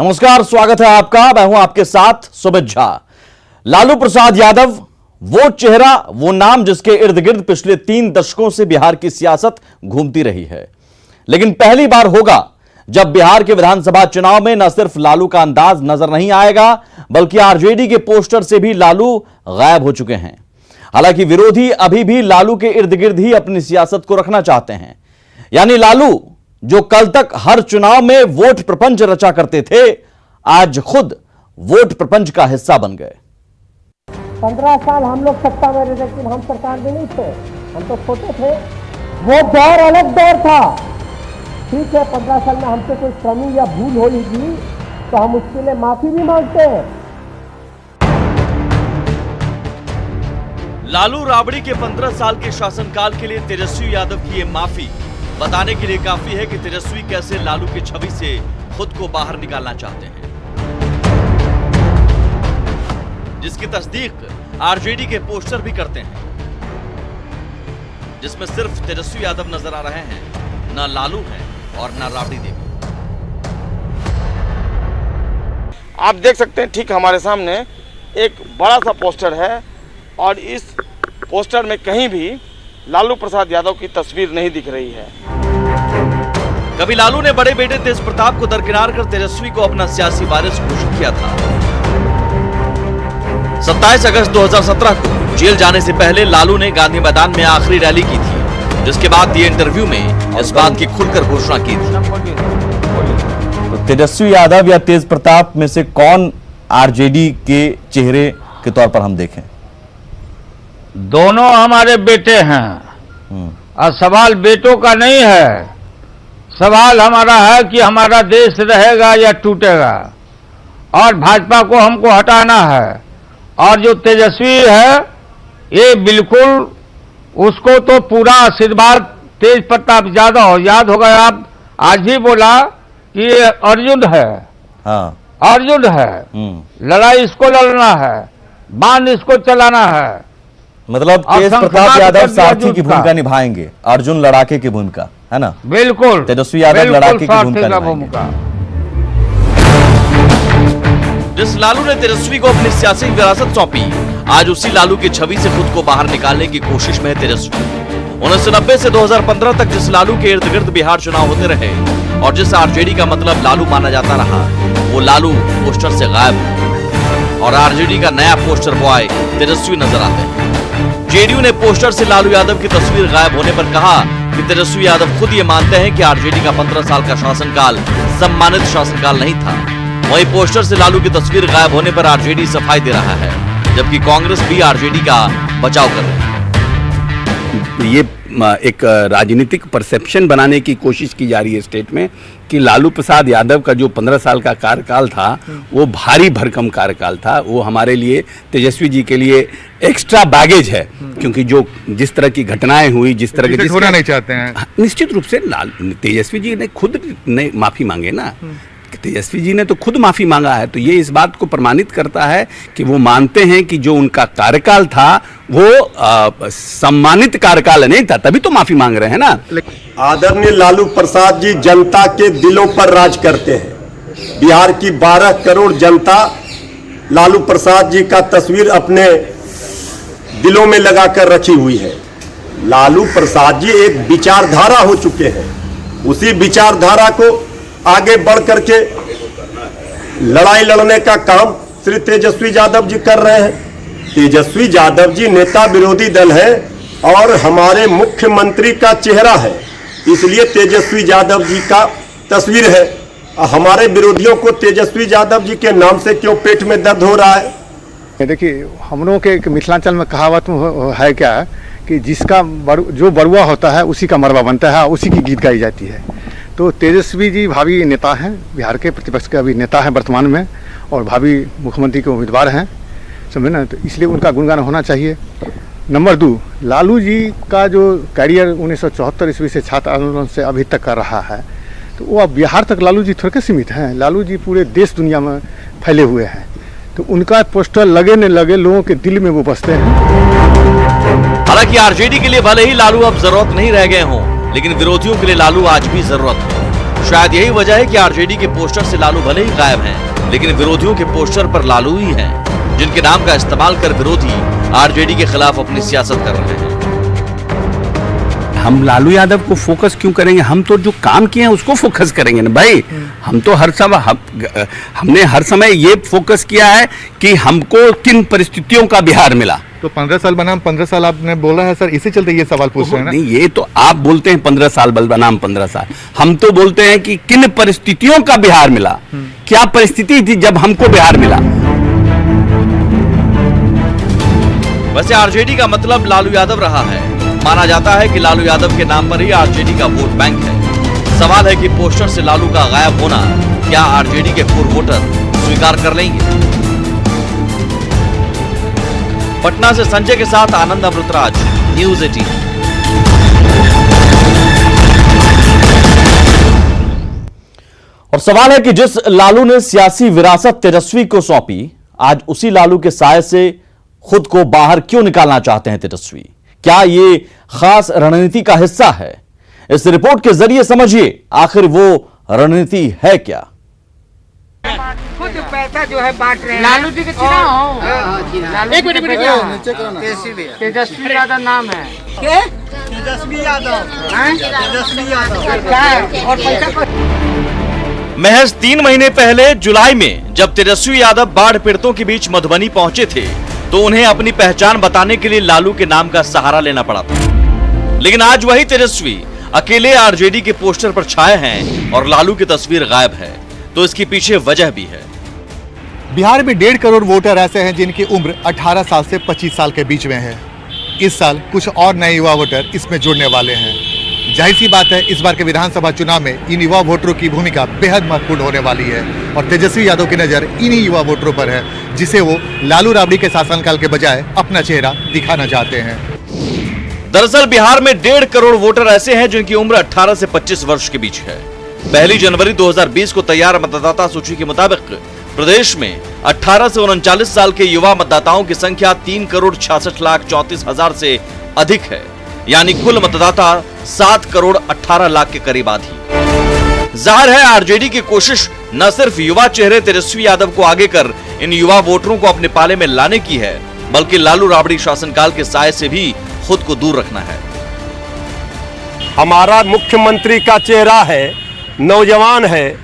नमस्कार, स्वागत है आपका। मैं हूं आपके साथ सुमित झा। लालू प्रसाद यादव वो चेहरा, वो नाम जिसके इर्द गिर्द पिछले 3 दशकों से बिहार की सियासत घूमती रही है। लेकिन पहली बार होगा जब बिहार के विधानसभा चुनाव में न सिर्फ लालू का अंदाज नजर नहीं आएगा, बल्कि आरजेडी के पोस्टर से भी लालू गायब हो चुके हैं। हालांकि विरोधी अभी भी लालू के इर्द गिर्द ही अपनी सियासत को रखना चाहते हैं। यानी लालू जो कल तक हर चुनाव में वोट प्रपंच रचा करते थे, आज खुद वोट प्रपंच का हिस्सा बन गए। 15 साल हम लोग सत्ता में रहे, लेकिन हम सरकार में नहीं थे, हम तो छोटे थे। वो दौर अलग दौर था। ठीक है, 15 साल में हमसे कोई कमी या भूल होगी तो हम उसके लिए माफी भी मांगते हैं। लालू राबड़ी के 15 साल के शासनकाल के लिए तेजस्वी यादव की ये माफी बताने के लिए काफी है कि तेजस्वी कैसे लालू की छवि से खुद को बाहर निकालना चाहते हैं, जिसकी तस्दीक आरजेडी के पोस्टर भी करते हैं, जिसमें सिर्फ तेजस्वी यादव नजर आ रहे हैं, ना लालू हैं और ना राबड़ी देवी। आप देख सकते हैं ठीक हमारे सामने एक बड़ा सा पोस्टर है और इस पोस्टर में कहीं भी लालू प्रसाद यादव की तस्वीर नहीं दिख रही है। कभी लालू ने बड़े बेटे तेज प्रताप को दरकिनार कर तेजस्वी को अपना सियासी वारिस घोषित किया था। 27 अगस्त 2017 को जेल जाने से पहले लालू ने गांधी मैदान में आखिरी रैली की थी, जिसके बाद दिए इंटरव्यू में इस बात की खुलकर घोषणा की थी। तो तेजस्वी यादव या तेज प्रताप में से कौन आरजेडी के चेहरे के तौर पर हम देखें? दोनों हमारे बेटे हैं और सवाल बेटों का नहीं है, सवाल हमारा है कि हमारा देश रहेगा या टूटेगा, और भाजपा को हमको हटाना है। और जो तेजस्वी है ये बिल्कुल उसको तो पूरा आशीर्वाद तेज प्रताप यादव याद होगा, आप आज ही बोला कि ये अर्जुन है। हाँ। अर्जुन है, लड़ाई इसको लड़ना है, बांध इसको चलाना है। मतलब तेज प्रताप यादव सारथी की भूमिका निभाएंगे, अर्जुन लड़ाके की भूमिका, है ना? बिल्कुल। तेजस्वी यादव लड़ाके की भूमिका निभाएंगे। जिस लालू ने तेजस्वी को अपनी सियासी विरासत सौंपी, आज उसी लालू की छवि से खुद को बाहर निकालने की कोशिश में है तेजस्वी। 1990 से 2015 तक जिस लालू के इर्द गिर्द बिहार चुनाव होते रहे और जिस आरजेडी का मतलब लालू माना जाता रहा, वो लालू पोस्टर से गायब है और आरजेडी का नया पोस्टर बॉय तेजस्वी नजर आते हैं। जेडीयू ने पोस्टर से लालू यादव की तस्वीर गायब होने पर कहा कि तेजस्वी यादव खुद ये मानते हैं कि आरजेडी का 15 साल का शासनकाल सम्मानित शासनकाल नहीं था। वहीं पोस्टर से लालू की तस्वीर गायब होने पर आरजेडी सफाई दे रहा है, जबकि कांग्रेस भी आरजेडी का बचाव कर रही है। ये एक राजनीतिक परसेप्शन बनाने की कोशिश की जा रही है स्टेट में कि लालू प्रसाद यादव का जो 15 साल का कार्यकाल था वो भारी भरकम कार्यकाल था। वो हमारे लिए, तेजस्वी जी के लिए एक्स्ट्रा बैगेज है, क्योंकि जो जिस तरह की घटनाएं हुई, जिस तरह के होना नहीं चाहते हैं, निश्चित रूप से तेजस्वी जी ने खुद ने माफी मांगे ना। तेजस्वी जी ने तो खुद माफी मांगा है, तो ये इस बात को प्रमाणित करता है कि वो मानते हैं कि जो उनका कार्यकाल था वो सम्मानित कार्यकाल नहीं था, तभी तो माफी मांग रहे हैं ना। आदरणीय लालू प्रसाद जी जनता के दिलों पर राज करते हैं। बिहार की 12 करोड़ जनता लालू प्रसाद जी का तस्वीर अपने दिलों में लगाकर रखी हुई है। लालू प्रसाद जी एक विचारधारा हो चुके हैं। उसी विचारधारा को आगे बढ़ करके लड़ाई लड़ने का काम श्री तेजस्वी यादव जी कर रहे हैं। तेजस्वी यादव जी नेता विरोधी दल है और हमारे मुख्यमंत्री का चेहरा है, इसलिए तेजस्वी यादव जी का तस्वीर है। हमारे विरोधियों को तेजस्वी यादव जी के नाम से क्यों पेट में दर्द हो रहा है? देखिए, हम लोगों के मिथिलांचल में कहावत है क्या कि जिसका जो बरुआ होता है उसी का मरवा बनता है, उसी की गीत गाई जाती है। तो तेजस्वी जी भावी नेता हैं, बिहार के प्रतिपक्ष के अभी नेता हैं वर्तमान में, और भावी मुख्यमंत्री के उम्मीदवार हैं, समझे ना। तो इसलिए उनका गुणगान होना चाहिए। नंबर 2, लालू जी का जो कैरियर 1974 ईस्वी से छात्र आंदोलन से अभी तक कर रहा है, तो वो अब बिहार तक लालू जी थोड़े सीमित हैं। लालू जी पूरे देश दुनिया में फैले हुए हैं, तो उनका पोस्टर लगे न लगे लोगों के दिल में वो बसते हैं। हालांकि आरजेडी के लिए भले ही लालू अब जरूरत नहीं रह गए हों, लेकिन विरोधियों के लिए लालू आज भी जरूरत है। शायद यही वजह है कि आरजेडी के पोस्टर से लालू भले ही गायब हैं, लेकिन विरोधियों के पोस्टर पर लालू ही हैं, जिनके नाम का इस्तेमाल कर विरोधी आरजेडी के खिलाफ अपनी सियासत कर रहे हैं। हम लालू यादव को फोकस क्यों करेंगे? हम तो जो काम किए हैं उसको फोकस करेंगे ना भाई। हम तो हर समय हमने हर समय ये फोकस किया है कि हमको किन परिस्थितियों का बिहार मिला। तो 15 साल बनाम 15 साल आपने बोला है सर, इसी चलते ये सवाल पूछ रहे हैं ना? नहीं, ये तो आप बोलते हैं 15 साल बनाम 15 साल, हम तो बोलते हैं कि किन परिस्थितियों का बिहार मिला। क्या परिस्थिति थी जब हमको बिहार मिला? वैसे आरजेडी का मतलब लालू यादव रहा है। माना जाता है कि लालू यादव के नाम पर ही आरजेडी का वोट बैंक है। सवाल है कि पोस्टर से लालू का गायब होना क्या आरजेडी के पूर्व वोटर स्वीकार कर लेंगे? पटना से संजय के साथ आनंद अमृतराज, न्यूज़ 18। और सवाल है कि जिस लालू ने सियासी विरासत तेजस्वी को सौंपी, आज उसी लालू के साये से खुद को बाहर क्यों निकालना चाहते हैं तेजस्वी? क्या ये खास रणनीति का हिस्सा है? इस रिपोर्ट के जरिए समझिए आखिर वो रणनीति है क्या। खुद पैसा जो है बांट रहे हैं। लालू जी के चुनाव एक मिनट तेजस्वी यादव नाम है। क्या? तेजस्वी यादव। तेजस्वी यादव क्या है? और पैसा महज 3 महीने पहले जुलाई में जब तेजस्वी यादव बाढ़ पीड़ितों के बीच मधुबनी पहुंचे थे, तो उन्हें अपनी पहचान बताने के लिए लालू के नाम का सहारा लेना पड़ा था। लेकिन आज वही तेजस्वी अकेले आरजेडी के पोस्टर पर छाए हैं और लालू की तस्वीर गायब है। तो इसके पीछे वजह भी है। बिहार में 1.5 करोड़ वोटर ऐसे हैं जिनकी उम्र 18 साल से 25 साल के बीच में है। इस साल कुछ और नए युवा वोटर इसमें जुड़ने वाले हैं। जाहिर सी बात है, इस बार के विधानसभा चुनाव में इन युवा वोटरों की भूमिका बेहद महत्वपूर्ण होने वाली है और तेजस्वी यादव की नजर इन्हीं युवा वोटरों पर है, जिसे वो लालू राबड़ी के शासनकाल के बजाय अपना चेहरा दिखाना चाहते हैं। दरअसल बिहार में 1.5 करोड़ वोटर ऐसे हैं जिनकी उम्र 18 से 25 वर्ष के बीच है। 1 जनवरी 2020 को तैयार मतदाता सूची के मुताबिक प्रदेश में 18 से 39 साल के युवा मतदाताओं की संख्या 3,66,34,000 से अधिक है। यानी कुल मतदाता 7 करोड़ 18 लाख के करीब आधी। जाहिर है आरजेडी की कोशिश न सिर्फ युवा चेहरे तेजस्वी यादव को आगे कर इन युवा वोटरों को अपने पाले में लाने की है, बल्कि लालू राबड़ी शासनकाल के साये से भी खुद को दूर रखना है। हमारा मुख्यमंत्री का चेहरा है, नौजवान है,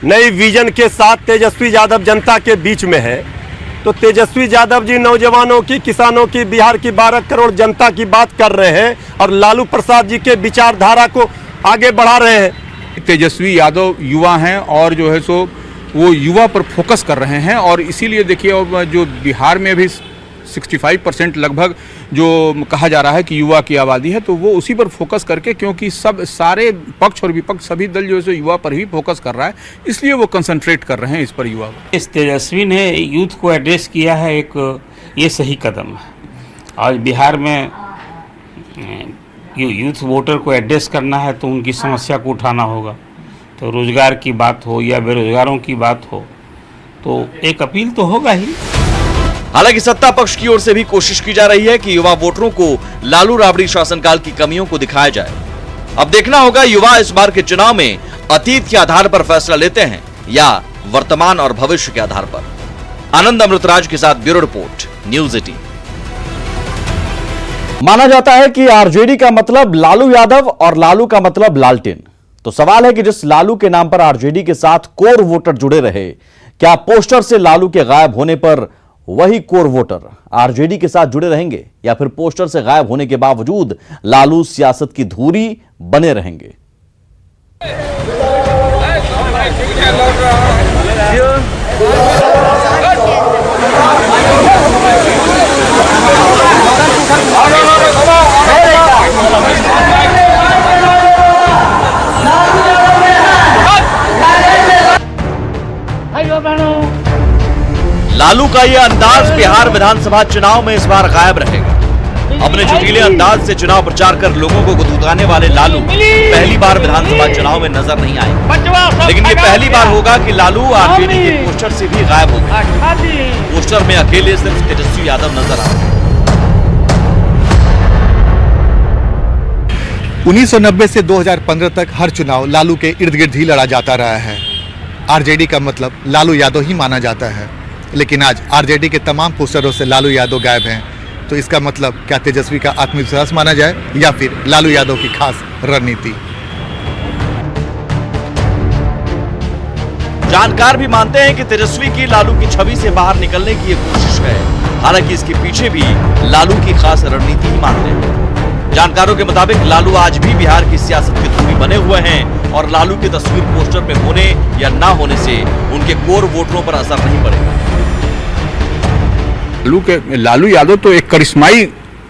नई विजन के साथ तेजस्वी यादव जनता के बीच में है। तो तेजस्वी यादव जी नौजवानों की, किसानों की, बिहार की 12 करोड़ जनता की बात कर रहे हैं और लालू प्रसाद जी के विचारधारा को आगे बढ़ा रहे हैं। तेजस्वी यादव युवा हैं और जो है सो वो युवा पर फोकस कर रहे हैं और इसीलिए देखिए जो बिहार में भी 65% लगभग जो कहा जा रहा है कि युवा की आबादी है, तो वो उसी पर फोकस करके, क्योंकि सब सारे पक्ष और विपक्ष सभी दल जो है युवा पर ही फोकस कर रहा है, इसलिए वो कंसंट्रेट कर रहे हैं इस पर युवा पर। इस तेजस्वी ने यूथ को एड्रेस किया है, एक ये सही कदम है। आज बिहार में यूथ वोटर को एड्रेस करना है तो उनकी समस्या को उठाना होगा। तो रोजगार की बात हो या बेरोजगारों की बात हो, तो एक अपील तो होगा ही। हालांकि सत्ता पक्ष की ओर से भी कोशिश की जा रही है कि युवा वोटरों को लालू राबड़ी शासनकाल की कमियों को दिखाया जाए। अब देखना होगा युवा इस बार के चुनाव में अतीत के आधार पर फैसला लेते हैं या वर्तमान और भविष्य के आधार पर। आनंद अमृतराज के साथ ब्यूरो रिपोर्ट, न्यूज़ 18। माना जाता है कि आरजेडी का मतलब लालू यादव और लालू का मतलब लालटेन। तो सवाल है कि जिस लालू के नाम पर आरजेडी के साथ कोर वोटर जुड़े रहे, क्या पोस्टर से लालू के गायब होने पर वही कोर वोटर आरजेडी के साथ जुड़े रहेंगे या फिर पोस्टर से गायब होने के बावजूद लालू सियासत की धुरी बने रहेंगे? लालू का यह अंदाज बिहार विधानसभा चुनाव में इस बार गायब रहेगा। अपने चुटीले अंदाज से चुनाव प्रचार कर लोगों को गुदगुदाने वाले लालू पहली बार विधानसभा चुनाव में नजर नहीं आए। लेकिन ये पहली बार होगा कि लालू आरजेडी के पोस्टर से भी गायब हो गए। पोस्टर में अकेले सिर्फ तेजस्वी यादव नजर आ रहे। 1990 से 2015 तक हर चुनाव लालू के इर्द गिर्द ही लड़ा जाता रहा है। आरजेडी का मतलब लालू यादव ही माना जाता है, लेकिन आज आरजेडी के तमाम पोस्टरों से लालू यादव गायब हैं। तो इसका मतलब क्या तेजस्वी का आत्मविश्वास माना जाए या फिर लालू यादव की खास रणनीति? जानकार भी मानते हैं कि तेजस्वी की लालू की छवि से बाहर निकलने की ये कोशिश है। हालांकि इसके पीछे भी लालू की खास रणनीति ही मानते हैं। जानकारों के मुताबिक लालू आज भी बिहार की सियासत के धूरी बने हुए हैं और लालू की तस्वीर पोस्टर में होने या ना होने से उनके कोर वोटरों पर असर नहीं पड़ेगा। लालू यादव तो एक करिश्माई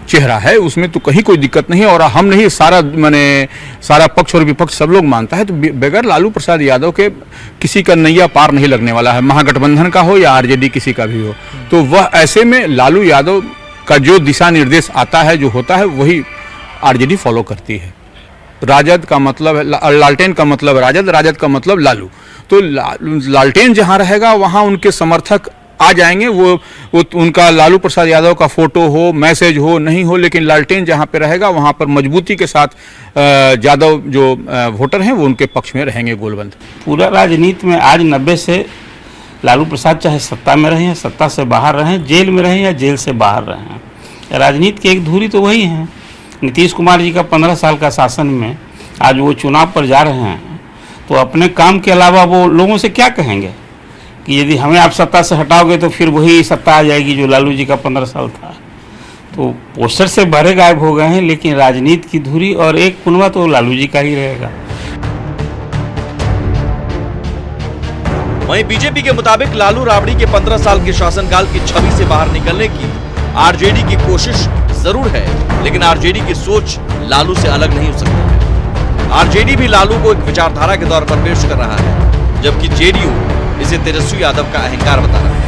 चेहरा है, उसमें तो कहीं कोई दिक्कत नहीं है और हम नहीं, सारा पक्ष और विपक्ष सब लोग मानता है। तो बगैर लालू प्रसाद यादव के किसी का नैया पार नहीं लगने वाला है, महागठबंधन का हो या आरजेडी किसी का भी हो। तो वह ऐसे में लालू यादव का जो दिशा निर्देश आता है, जो होता है, वही आरजेडी फॉलो करती है। राजद का मतलब है, लालटेन का मतलब राजद, राजद का मतलब लालू। तो लालटेन जहां रहेगा वहां उनके समर्थक आ जाएंगे। वो उनका लालू प्रसाद यादव का फोटो हो, मैसेज हो, नहीं हो, लेकिन लालटेन जहां पे रहेगा वहां पर मजबूती के साथ यादव जो वोटर हैं वो उनके पक्ष में रहेंगे गोलबंद। पूरा राजनीति में आज 90 से लालू प्रसाद चाहे सत्ता में रहें, सत्ता से बाहर रहें, जेल में रहें या जेल से बाहर रहें, राजनीति की एक धुरी तो वही है। नीतीश कुमार जी का 15 साल का शासन में आज वो चुनाव पर जा रहे हैं, तो अपने काम के अलावा वो लोगों से क्या कहेंगे कि यदि हमें आप सत्ता से हटाओगे तो फिर वही सत्ता आ जाएगी जो लालू जी का 15 साल था। तो पोस्टर से भरे गायब हो गए हैं, लेकिन राजनीति की धुरी और एक कुनवा तो लालू जी का ही रहेगा। वहीं बीजेपी के मुताबिक लालू राबड़ी के 15 साल के शासनकाल की छवि से बाहर निकलने की आरजेडी की कोशिश जरूर है, लेकिन आरजेडी की सोच लालू से अलग नहीं हो सकती है। आरजेडी भी लालू को एक विचारधारा के तौर पर पेश कर रहा है, जबकि जेडीयू इसे तेजस्वी यादव का अहंकार बता रहा है।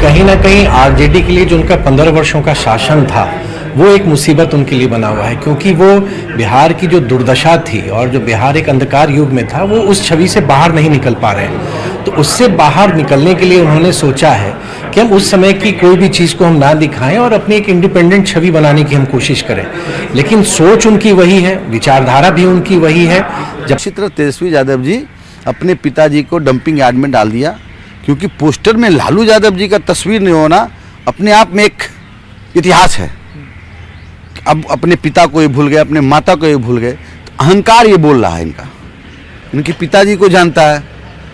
कहीं ना कहीं आरजेडी के लिए जो उनका 15 वर्षों का शासन था वो एक मुसीबत उनके लिए बना हुआ है, क्योंकि वो बिहार की जो दुर्दशा थी और जो बिहार एक अंधकार युग में था वो उस छवि से बाहर नहीं निकल पा रहे हैं। तो उससे बाहर निकलने के लिए उन्होंने सोचा है कि हम उस समय की कोई भी चीज़ को हम ना दिखाएं और अपनी एक इंडिपेंडेंट छवि बनाने की हम कोशिश करें। लेकिन सोच उनकी वही है, विचारधारा भी उनकी वही है। जब इसी तरह तेजस्वी यादव जी अपने पिताजी को डंपिंग यार्ड में डाल दिया, क्योंकि पोस्टर में लालू यादव जी का तस्वीर नहीं होना अपने आप में एक इतिहास है। अब अपने पिता को ये भूल गए, अपने माता को ये भूल गए, तो अहंकार ये बोल रहा है इनका। इनके पिताजी को जानता है,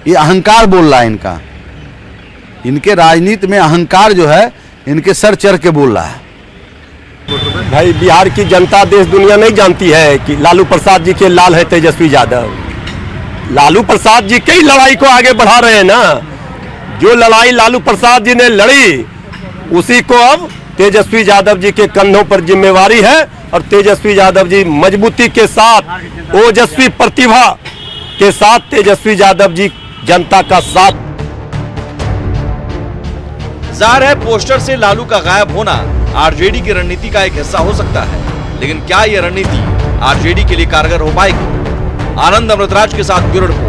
ये अहंकार बोल रहा है इनका। इनके राजनीति में अहंकार जो है इनके सर चढ़ के बोल रहा है। भाई बिहार की जनता देश दुनिया नहीं जानती है कि लालू प्रसाद जी के लाल है तेजस्वी यादव। लालू प्रसाद जी कई लड़ाई को आगे बढ़ा रहे हैं ना। जो लड़ाई लालू प्रसाद जी ने लड़ी उसी को अब तेजस्वी यादव जी के कंधों पर जिम्मेवारी है, और तेजस्वी यादव जी मजबूती के साथ, ओजस्वी प्रतिभा के साथ तेजस्वी यादव जी जनता का साथ। जाहिर है पोस्टर से लालू का गायब होना आरजेडी की रणनीति का एक हिस्सा हो सकता है, लेकिन क्या यह रणनीति आरजेडी के लिए कारगर हो पाएगी? आनंद अमृतराज के साथ ब्यूरो रिपोर्ट।